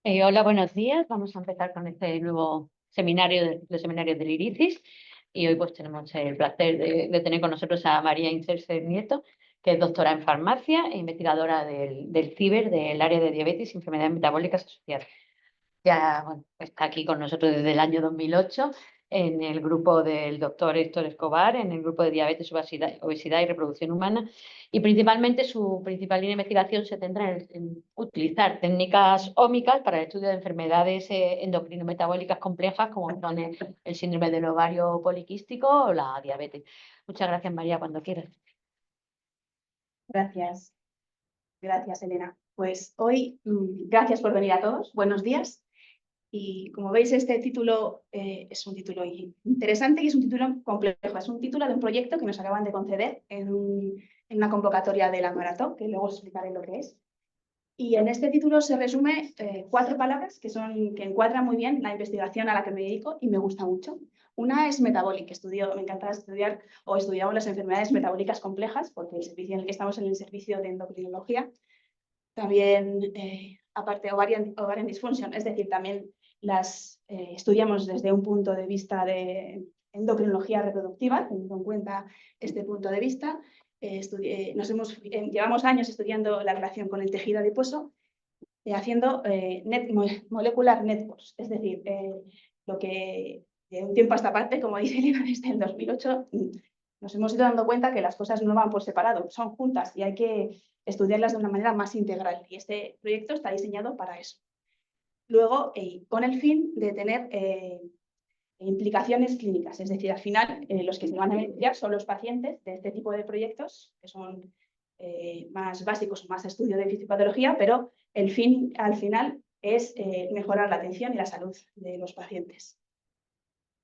Hola, buenos días. Vamos a empezar con este nuevo seminario de seminarios del IRICIS y hoy pues tenemos el placer de tener con nosotros a María Inserse Nieto, que es doctora en farmacia e investigadora del CIBER, del área de diabetes y enfermedades metabólicas asociadas. Ya bueno, está aquí con nosotros desde el año 2008 en el grupo del doctor Héctor Escobar, en el grupo de diabetes, obesidad y reproducción humana. Y principalmente su principal línea de investigación se centra en utilizar técnicas ómicas para el estudio de enfermedades endocrinometabólicas complejas como son el síndrome del ovario poliquístico o la diabetes. Muchas gracias, María, cuando quieras. Gracias, gracias Elena. Pues hoy, gracias por venir a todos. Buenos días. Y como veis, este título es un título interesante y es un título complejo. Es un título de un proyecto que nos acaban de conceder en una convocatoria de la maratón, que luego os explicaré lo que es. Y en este título se resume 4 palabras que encuadran muy bien la investigación a la que me dedico y me gusta mucho. Una es metabolic, me encanta estudiar o estudiamos las enfermedades metabólicas complejas, porque el servicio en el que estamos en el servicio de endocrinología, también aparte ovarian dysfunction, es decir, también las estudiamos desde un punto de vista de endocrinología reproductiva, teniendo en cuenta este punto de vista. Llevamos años estudiando la relación con el tejido adiposo, haciendo molecular networks, es decir, lo que de un tiempo a esta parte, como dice Elena, desde el 2008, nos hemos ido dando cuenta que las cosas no van por separado, son juntas y hay que estudiarlas de una manera más integral. Y este proyecto está diseñado para eso. Luego, con el fin de tener implicaciones clínicas, es decir, al final los que se van a beneficiar son los pacientes de este tipo de proyectos, que son más básicos, más estudio de fisiopatología, pero el fin al final es mejorar la atención y la salud de los pacientes.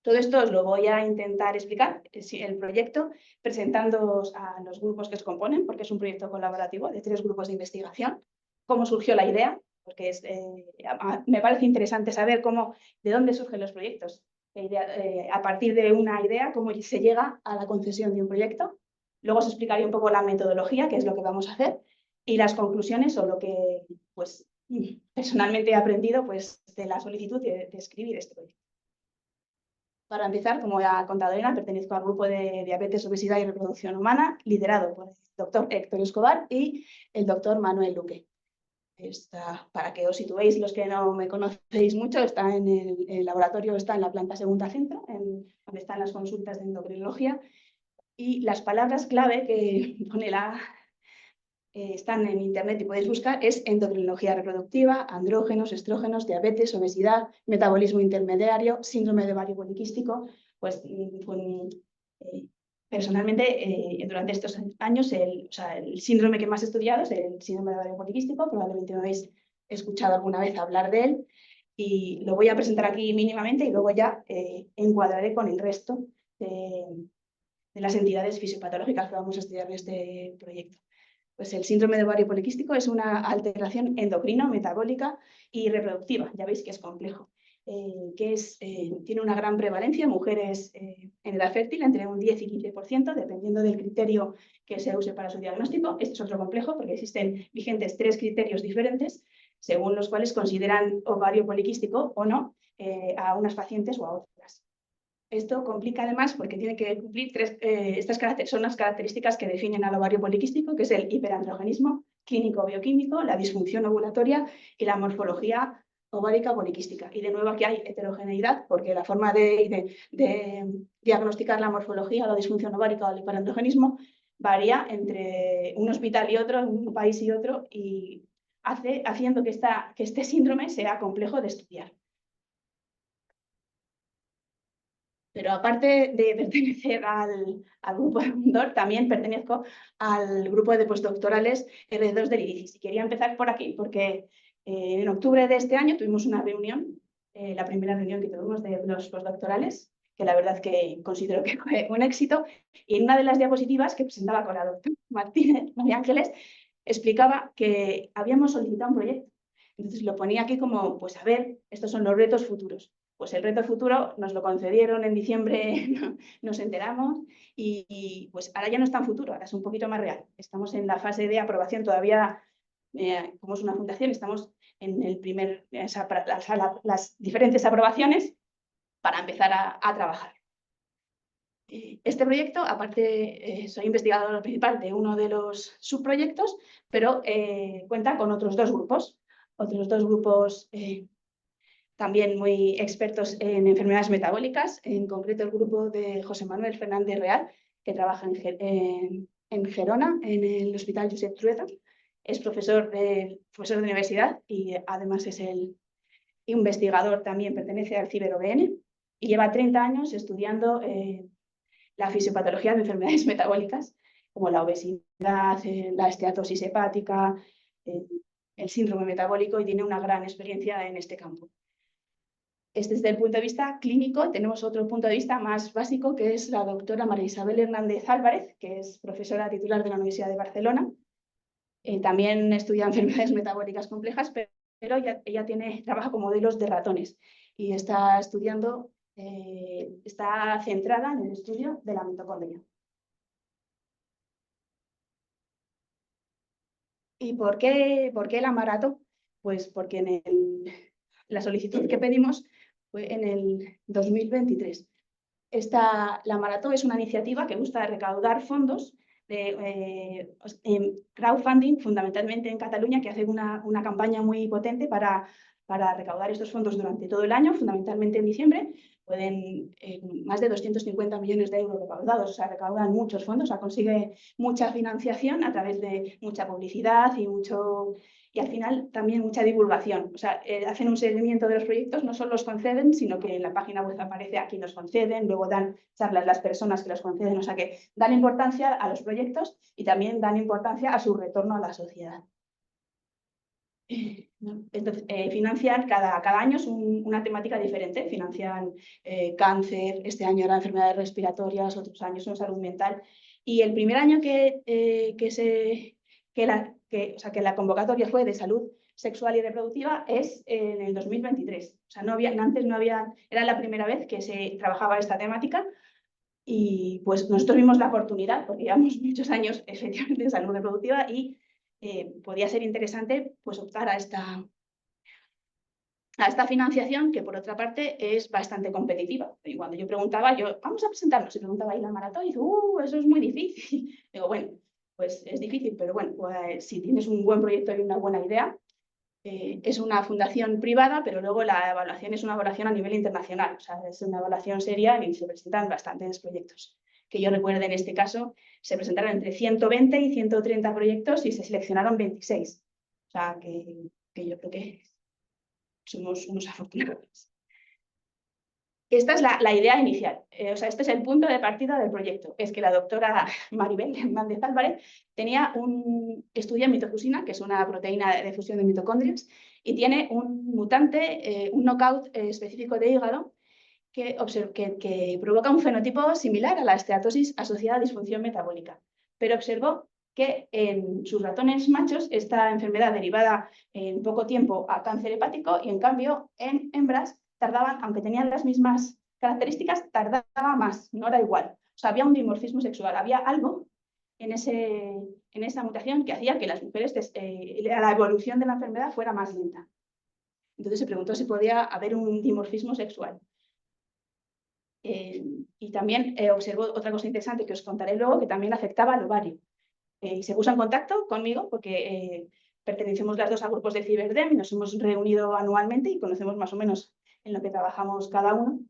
Todo esto os lo voy a intentar explicar, el proyecto, presentándoos a los grupos que se componen, porque es un proyecto colaborativo de 3 grupos de investigación, cómo surgió la idea, porque me parece interesante saber de dónde surgen los proyectos. A partir de una idea, cómo se llega a la concesión de un proyecto. Luego os explicaré un poco la metodología, qué es lo que vamos a hacer, y las conclusiones o lo que pues, personalmente he aprendido pues, de la solicitud de escribir este proyecto. Para empezar, como ya ha contado Elena, pertenezco al grupo de diabetes, obesidad y reproducción humana, liderado por el doctor Héctor Escobar y el doctor Manuel Luque. Para que os situéis, los que no me conocéis mucho, está en el laboratorio, está en la planta segunda centro, donde están las consultas de endocrinología. Y las palabras clave que pone están en internet y podéis buscar, es endocrinología reproductiva, andrógenos, estrógenos, diabetes, obesidad, metabolismo intermediario, síndrome de ovario poliquístico. Pues personalmente, durante estos años, el síndrome que más he estudiado es el síndrome de ovario poliquístico, probablemente me habéis escuchado alguna vez hablar de él, y lo voy a presentar aquí mínimamente y luego ya encuadraré con el resto de las entidades fisiopatológicas que vamos a estudiar en este proyecto. Pues el síndrome de ovario poliquístico es una alteración endocrino, metabólica y reproductiva. Ya veis que es complejo. Tiene una gran prevalencia en mujeres en edad fértil, entre un 10 y 15%, dependiendo del criterio que se use para su diagnóstico. Este es otro complejo porque existen vigentes 3 criterios diferentes, según los cuales consideran ovario poliquístico o no a unas pacientes o a otras. Esto complica además porque tiene que cumplir son las características que definen al ovario poliquístico, que es el hiperandrogenismo clínico-bioquímico, la disfunción ovulatoria y la morfología ovárica poliquística. Y de nuevo aquí hay heterogeneidad, porque la forma de diagnosticar la morfología o la disfunción ovárica o el hiperandrogenismo varía entre un hospital y otro, un país y otro, y haciendo que este síndrome sea complejo de estudiar. Pero aparte de pertenecer al grupo de Mundor, también pertenezco al grupo de postdoctorales R2 del IRICIS. Y quería empezar por aquí, porque en octubre de este año tuvimos una reunión, la primera reunión que tuvimos de los postdoctorales, que la verdad que considero que fue un éxito. Y en una de las diapositivas que presentaba con la doctora Martínez, María Ángeles, explicaba que habíamos solicitado un proyecto. Entonces lo ponía aquí como, pues a ver, estos son los retos futuros. Pues el reto futuro nos lo concedieron en diciembre, nos enteramos, y pues ahora ya no es tan futuro, ahora es un poquito más real. Estamos en la fase de aprobación, todavía como es una fundación, estamos en las diferentes aprobaciones para empezar a trabajar. Este proyecto, aparte, soy investigadora principal de uno de los subproyectos, pero cuenta con otros dos grupos también muy expertos en enfermedades metabólicas, en concreto el grupo de José Manuel Fernández Real, que trabaja en Gerona, en el Hospital Josep Trueta. Es profesor de universidad y además es el investigador, también pertenece al CiberOBN y lleva 30 años estudiando la fisiopatología de enfermedades metabólicas, como la obesidad, la esteatosis hepática, el síndrome metabólico, y tiene una gran experiencia en este campo. Este es desde el punto de vista clínico. Tenemos otro punto de vista más básico, que es la doctora María Isabel Hernández Álvarez, que es profesora titular de la Universidad de Barcelona. También estudia enfermedades metabólicas complejas, pero ella trabaja con modelos de ratones y está estudiando, está centrada en el estudio de la mitocondria. ¿Y por qué la maratón? Pues porque la solicitud que pedimos fue en el 2023. La maratón es una iniciativa que busca recaudar fondos de crowdfunding, fundamentalmente en Cataluña, que hace una campaña muy potente para recaudar estos fondos durante todo el año, fundamentalmente en diciembre. Pueden más de 250 millones de euros recaudados, o sea, recaudan muchos fondos, o sea, consigue mucha financiación a través de mucha publicidad y al final también mucha divulgación. O sea, hacen un seguimiento de los proyectos, no solo los conceden, sino que en la página web aparece a quién los conceden, luego dan charlas las personas que los conceden, o sea que dan importancia a los proyectos y también dan importancia a su retorno a la sociedad. Entonces, financian cada año es una temática diferente. Financian cáncer, este año eran enfermedades respiratorias, otros años son salud mental. Y el primer año que la convocatoria fue de salud sexual y reproductiva es en el 2023. O sea, antes no había, era la primera vez que se trabajaba esta temática. Y pues nosotros vimos la oportunidad, porque llevamos muchos años efectivamente en salud reproductiva y podía ser interesante pues optar a esta financiación, que por otra parte es bastante competitiva. Y cuando yo preguntaba, vamos a presentarnos, y preguntaba ahí la maratón, y dice, eso es muy difícil. Digo, bueno, pues es difícil, pero bueno, pues, si tienes un buen proyecto y una buena idea, es una fundación privada, pero luego la evaluación es una evaluación a nivel internacional, o sea, es una evaluación seria y se presentan bastantes proyectos. Que yo recuerde, en este caso, se presentaron entre 120 y 130 proyectos y se seleccionaron 26. O sea, que yo creo que somos unos afortunados. Esta es la idea inicial, o sea, este es el punto de partida del proyecto. Es que la doctora Maribel Hernández Álvarez estudia mitofusina, que es una proteína de fusión de mitocondrias, y tiene un mutante, un knockout específico de hígado que provoca un fenotipo similar a la esteatosis asociada a disfunción metabólica. Pero observó que en sus ratones machos esta enfermedad derivaba en poco tiempo a cáncer hepático y en cambio en hembras tardaban, aunque tenían las mismas características, tardaba más, no era igual. O sea, había un dimorfismo sexual, había algo en esa mutación que hacía que las mujeres, la evolución de la enfermedad fuera más lenta. Entonces se preguntó si podía haber un dimorfismo sexual. Y también observó otra cosa interesante que os contaré luego, que también afectaba al ovario. Y se puso en contacto conmigo porque pertenecemos las dos a grupos de Ciberdem y nos hemos reunido anualmente y conocemos más o menos en lo que trabajamos cada uno.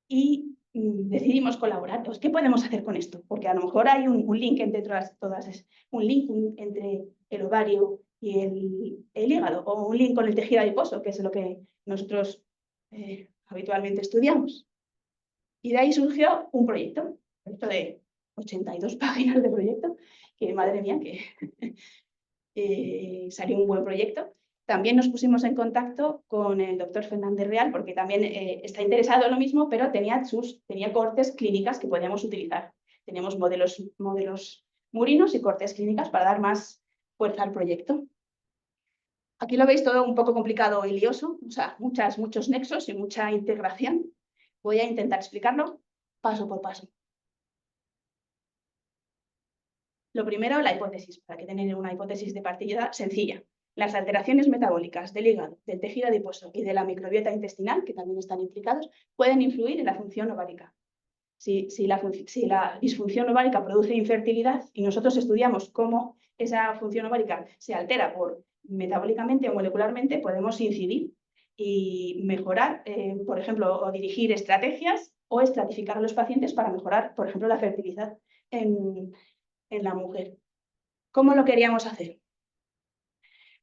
Y decidimos colaborar. Pues, ¿qué podemos hacer con esto? Porque a lo mejor hay un link entre un link entre el ovario y el hígado, o un link con el tejido adiposo, que es lo que nosotros habitualmente estudiamos. Y de ahí surgió un proyecto de 82 páginas de proyecto, que madre mía, que salió un buen proyecto. También nos pusimos en contacto con el doctor Fernández Real, porque también está interesado en lo mismo, pero tenía cortes clínicas que podíamos utilizar. Teníamos modelos murinos y cortes clínicas para dar más fuerza al proyecto. Aquí lo veis todo un poco complicado y lioso, o sea, muchos nexos y mucha integración. Voy a intentar explicarlo paso por paso. Lo primero, la hipótesis, para que tener una hipótesis de partida sencilla. Las alteraciones metabólicas del hígado, del tejido adiposo y de la microbiota intestinal, que también están implicados, pueden influir en la función ovárica. Si la disfunción ovárica produce infertilidad y nosotros estudiamos cómo esa función ovárica se altera metabólicamente o molecularmente, podemos incidir y mejorar, por ejemplo, o dirigir estrategias o estratificar a los pacientes para mejorar, por ejemplo, la fertilidad en la mujer. ¿Cómo lo queríamos hacer?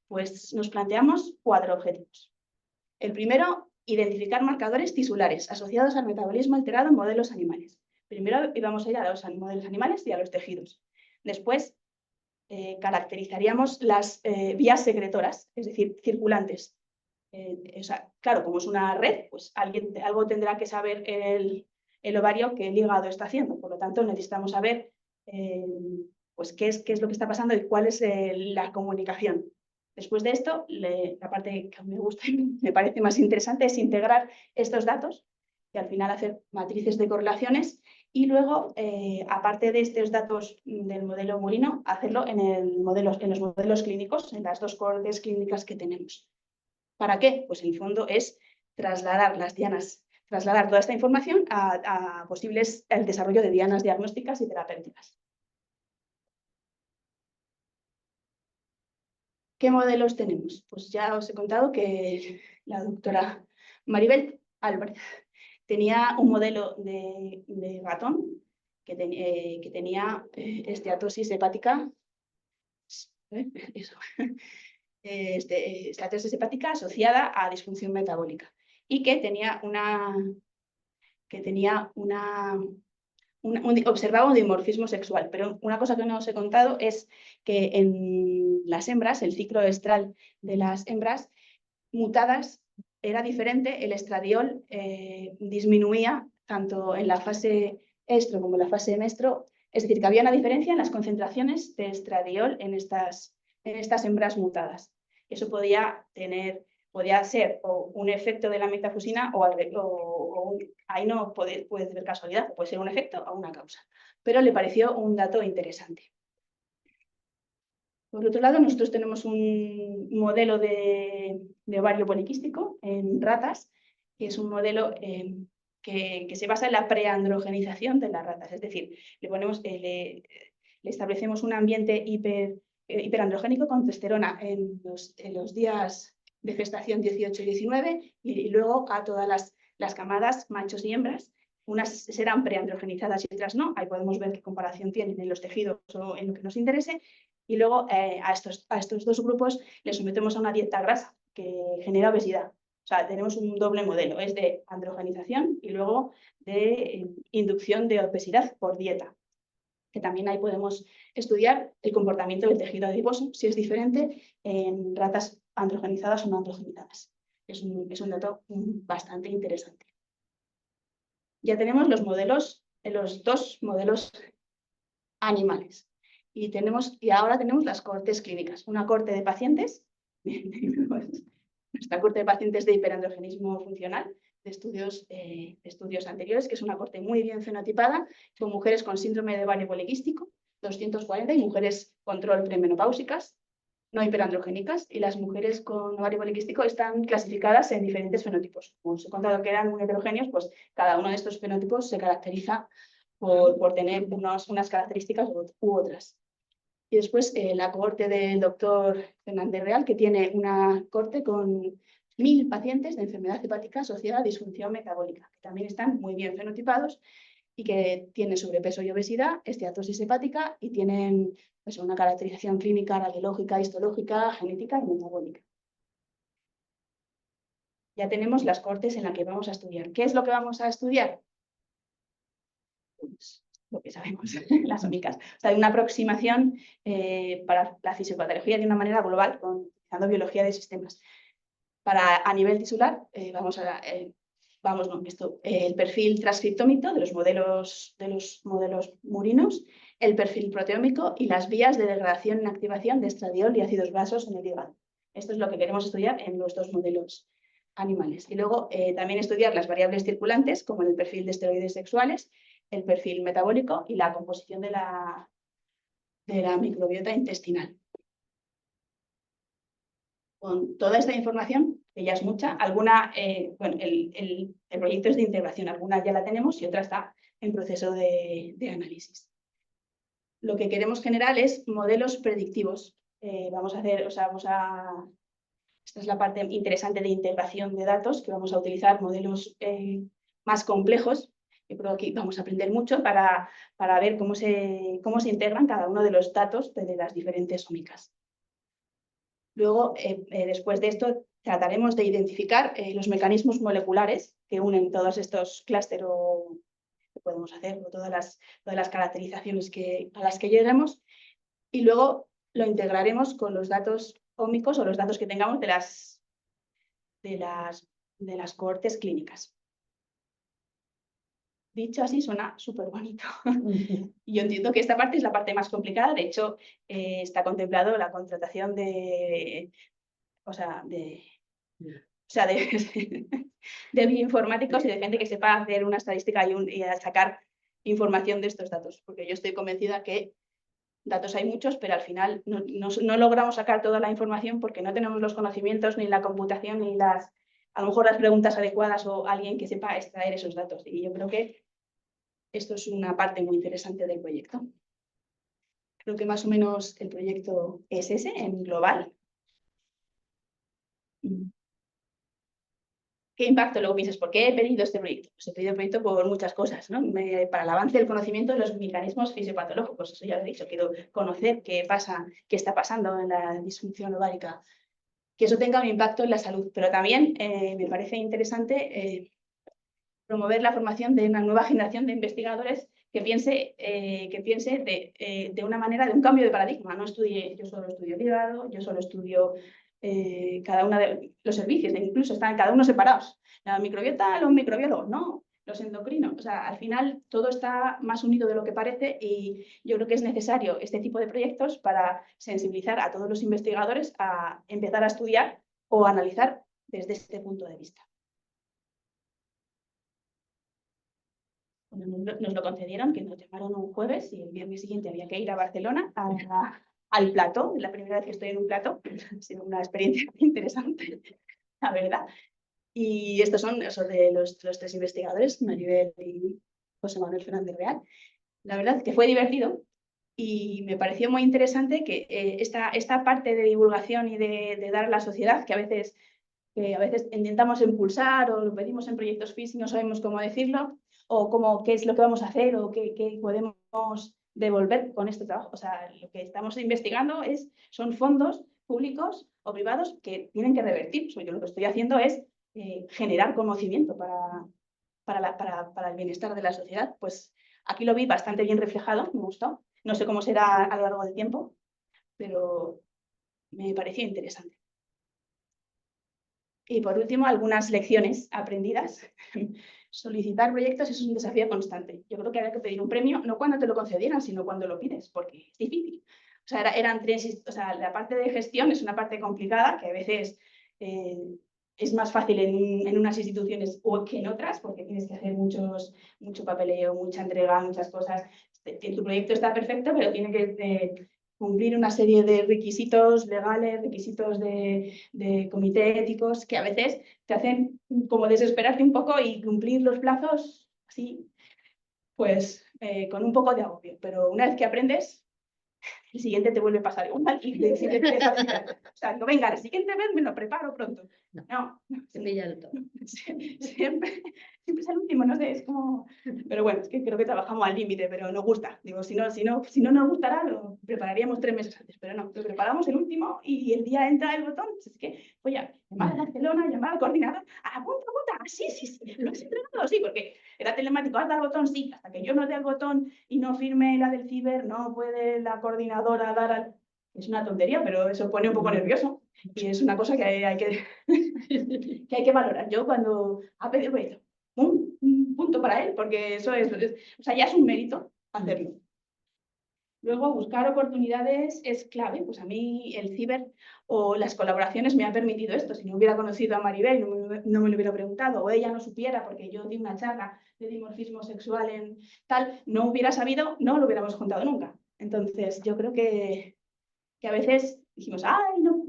Pues nos planteamos 4 objetivos. El primero, identificar marcadores tisulares asociados al metabolismo alterado en modelos animales. Primero íbamos a ir a los modelos animales y a los tejidos. Después, caracterizaríamos las vías secretoras, es decir, circulantes. Claro, como es una red, pues algo tendrá que saber el ovario que el hígado está haciendo. Por lo tanto, necesitamos saber pues qué es lo que está pasando y cuál es la comunicación. Después de esto, la parte que me gusta y me parece más interesante es integrar estos datos y al final hacer matrices de correlaciones y luego, aparte de estos datos del modelo murino, hacerlo en los modelos clínicos, en las 2 cohortes clínicas que tenemos. ¿Para qué? Pues en el fondo es trasladar toda esta información a posibles el desarrollo de dianas diagnósticas y terapéuticas. ¿Qué modelos tenemos? Pues ya os he contado que la doctora Maribel Álvarez tenía un modelo de ratón que tenía esteatosis hepática, esteatosis hepática asociada a disfunción metabólica y que observaba un dimorfismo sexual, pero una cosa que no os he contado es que en las hembras, el ciclo estral de las hembras mutadas era diferente, el estradiol disminuía tanto en la fase estro como en la fase mestro, es decir, que había una diferencia en las concentraciones de estradiol en estas hembras mutadas. Eso podía ser o un efecto de la metafusina ahí no puede ver casualidad, puede ser un efecto o una causa. Pero le pareció un dato interesante. Por otro lado, nosotros tenemos un modelo de ovario poliquístico en ratas, que es un modelo que se basa en la preandrogenización de las ratas. Es decir, le establecemos un ambiente hiperandrogénico con testosterona en los días de gestación 18 y 19 y luego a todas las camadas, machos y hembras. Unas serán preandrogenizadas y otras no. Ahí podemos ver qué comparación tienen en los tejidos o en lo que nos interese. Y luego a estos 2 grupos les sometemos a una dieta grasa que genera obesidad. O sea, tenemos un doble modelo, es de androgenización y luego de inducción de obesidad por dieta. Que también ahí podemos estudiar el comportamiento del tejido adiposo, si es diferente en ratas androgenizadas o no androgenizadas. Es un dato bastante interesante. Ya tenemos los 2 modelos animales. Y ahora tenemos las cohortes clínicas. Una cohorte de pacientes, nuestra cohorte de pacientes de hiperandrogenismo funcional, de estudios anteriores, que es una cohorte muy bien fenotipada, con mujeres con síndrome de ovario poliquístico, 240, y mujeres control premenopáusicas, no hiperandrogénicas, y las mujeres con ovario poliquístico están clasificadas en diferentes fenotipos. Como os he contado que eran muy heterogéneos, pues cada uno de estos fenotipos se caracteriza por tener unas características u otras. Y después la cohorte del doctor Fernández Real, que tiene una cohorte con 1000 pacientes de enfermedad hepática asociada a disfunción metabólica, que también están muy bien fenotipados y que tienen sobrepeso y obesidad, esteatosis hepática y tienen pues, una caracterización clínica, radiológica, histológica, genética y metabólica. Ya tenemos las cohortes en las que vamos a estudiar. ¿Qué es lo que vamos a estudiar? Pues, lo que sabemos, las únicas. O sea, hay una aproximación para la fisiopatología de una manera global, utilizando biología de sistemas. A nivel tisular, el perfil transcriptómico de los modelos murinos, el perfil proteómico y las vías de degradación y activación de estradiol y ácidos grasos en el hígado. Esto es lo que queremos estudiar en los 2 modelos animales. Y luego también estudiar las variables circulantes, como el perfil de esteroides sexuales, el perfil metabólico y la composición de de la microbiota intestinal. Con toda esta información, que ya es mucha, alguna, bueno, el proyecto es de integración, alguna ya la tenemos y otra está en proceso de análisis. Lo que queremos generar es modelos predictivos. Vamos a hacer, o sea, esta es la parte interesante de integración de datos, que vamos a utilizar modelos más complejos. Yo creo que vamos a aprender mucho para ver cómo se integran cada uno de los datos de las diferentes ómicas. Luego, después de esto, trataremos de identificar los mecanismos moleculares que unen todos estos clústeres que podemos hacer, o todas las caracterizaciones a las que lleguemos, y luego lo integraremos con los datos ómicos o los datos que tengamos de las cohortes clínicas. Dicho así, suena súper bonito. Y yo entiendo que esta parte es la parte más complicada. De hecho, está contemplado la contratación de bioinformáticos y de gente que sepa hacer una estadística y sacar información de estos datos. Porque yo estoy convencida que datos hay muchos, pero al final no logramos sacar toda la información porque no tenemos los conocimientos, ni la computación, ni a lo mejor las preguntas adecuadas o alguien que sepa extraer esos datos. Y yo creo que esto es una parte muy interesante del proyecto. Creo que más o menos el proyecto es ese, en global. ¿Qué impacto? Luego piensas, ¿por qué he pedido este proyecto? Pues he pedido el proyecto por muchas cosas, ¿no? Para el avance del conocimiento de los mecanismos fisiopatológicos, eso ya lo he dicho, quiero conocer qué está pasando en la disfunción ovárica, que eso tenga un impacto en la salud, pero también me parece interesante promover la formación de una nueva generación de investigadores que piense de una manera de un cambio de paradigma. Yo solo estudio hígado, yo solo estudio cada uno de los servicios, incluso están cada uno separados. La microbiota, los microbiólogos, no, los endocrinos. O sea, al final todo está más unido de lo que parece y yo creo que es necesario este tipo de proyectos para sensibilizar a todos los investigadores a empezar a estudiar o a analizar desde este punto de vista. Nos lo concedieron, que nos llamaron un jueves y el viernes siguiente había que ir a Barcelona al plató. Es la primera vez que estoy en un plató. Ha sido una experiencia interesante, la verdad. Y estos son de los tres investigadores, Maribel y José Manuel Fernández Real. La verdad es que fue divertido y me pareció muy interesante que esta parte de divulgación y de dar a la sociedad, que a veces intentamos impulsar o lo pedimos en proyectos FIS y no sabemos cómo decirlo, o qué es lo que vamos a hacer o qué podemos devolver con este trabajo. O sea, lo que estamos investigando son fondos públicos o privados que tienen que revertir. Yo lo que estoy haciendo es generar conocimiento para el bienestar de la sociedad. Pues aquí lo vi bastante bien reflejado, me gustó. No sé cómo será a lo largo del tiempo, pero me pareció interesante. Y por último, algunas lecciones aprendidas. Solicitar proyectos es un desafío constante. Yo creo que había que pedir un premio, no cuando te lo concedieran, sino cuando lo pides, porque es difícil. O sea, la parte de gestión es una parte complicada, que a veces es más fácil en unas instituciones que en otras, porque tienes que hacer mucho papeleo, mucha entrega, muchas cosas. Tu proyecto está perfecto, pero tiene que cumplir una serie de requisitos legales, requisitos de comité éticos, que a veces te hacen como desesperarte un poco y cumplir los plazos así, pues con un poco de agobio. Pero una vez que aprendes, el siguiente te vuelve a pasar igual y siempre te facilita. O sea, no, venga, el siguiente vez me lo preparo pronto. No, siempre es el último, no sé, es como... Pero bueno, es que creo que trabajamos al límite, pero nos gusta. Digo, si no nos gustara, lo prepararíamos 3 meses antes, pero no, lo preparamos el último y el día entra el botón. Es que, oye, llamar a Barcelona, llamar al coordinador, apunta, sí, lo has entregado, sí, porque era telemático, haz al botón, sí, hasta que yo no dé al botón y no firme la del ciber, no puede la coordinadora dar al... Es una tontería, pero eso pone un poco nervioso y es una cosa que hay que valorar. Yo cuando ha pedido proyecto, un punto para él, porque eso o sea, ya es un mérito hacerlo. Luego, buscar oportunidades es clave. Pues a mí el ciber o las colaboraciones me han permitido esto. Si no hubiera conocido a Maribel, no me lo hubiera preguntado, o ella no supiera, porque yo di una charla de dimorfismo sexual en tal, no hubiera sabido, no lo hubiéramos contado nunca. Entonces, yo creo que a veces dijimos, ay, no,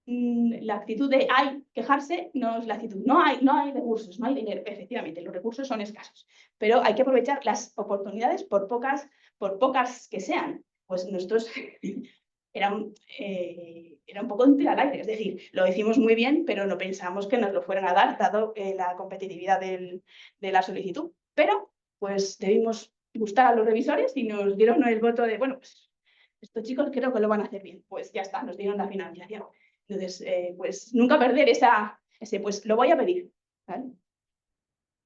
la actitud de ay, quejarse no es la actitud. No hay recursos, no hay dinero. Efectivamente, los recursos son escasos, pero hay que aprovechar las oportunidades por pocas que sean. Pues nosotros era un poco un tiro al aire, es decir, lo hicimos muy bien, pero no pensamos que nos lo fueran a dar, dado la competitividad de la solicitud. Pero, pues, debimos gustar a los revisores y nos dieron el voto de, bueno, pues, estos chicos creo que lo van a hacer bien. Pues ya está, nos dieron la financiación. Entonces, pues, nunca perder ese, pues, lo voy a pedir, ¿vale?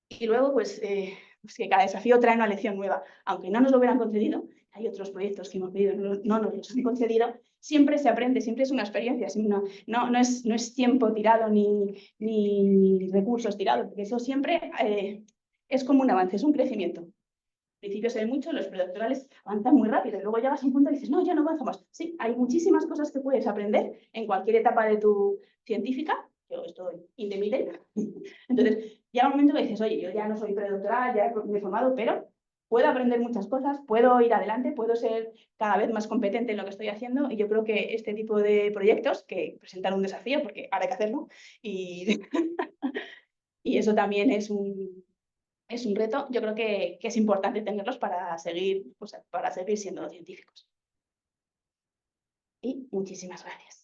Y luego, pues que cada desafío trae una lección nueva. Aunque no nos lo hubieran concedido, hay otros proyectos que hemos pedido, no nos los han concedido, siempre se aprende, siempre es una experiencia, no es tiempo tirado ni recursos tirados, porque eso siempre es como un avance, es un crecimiento. Al principio se ve mucho, los predoctorales avanzan muy rápido y luego llegas a un punto y dices, no, ya no avanzo más. Sí, hay muchísimas cosas que puedes aprender en cualquier etapa de tu científica. Yo estoy intermitente. Entonces, llega un momento que dices, oye, yo ya no soy predoctoral, ya me he formado, pero puedo aprender muchas cosas, puedo ir adelante, puedo ser cada vez más competente en lo que estoy haciendo y yo creo que este tipo de proyectos que presentan un desafío, porque ahora hay que hacerlo, y, y eso también es un reto, yo creo que es importante tenerlos para seguir siendo científicos. Y muchísimas gracias.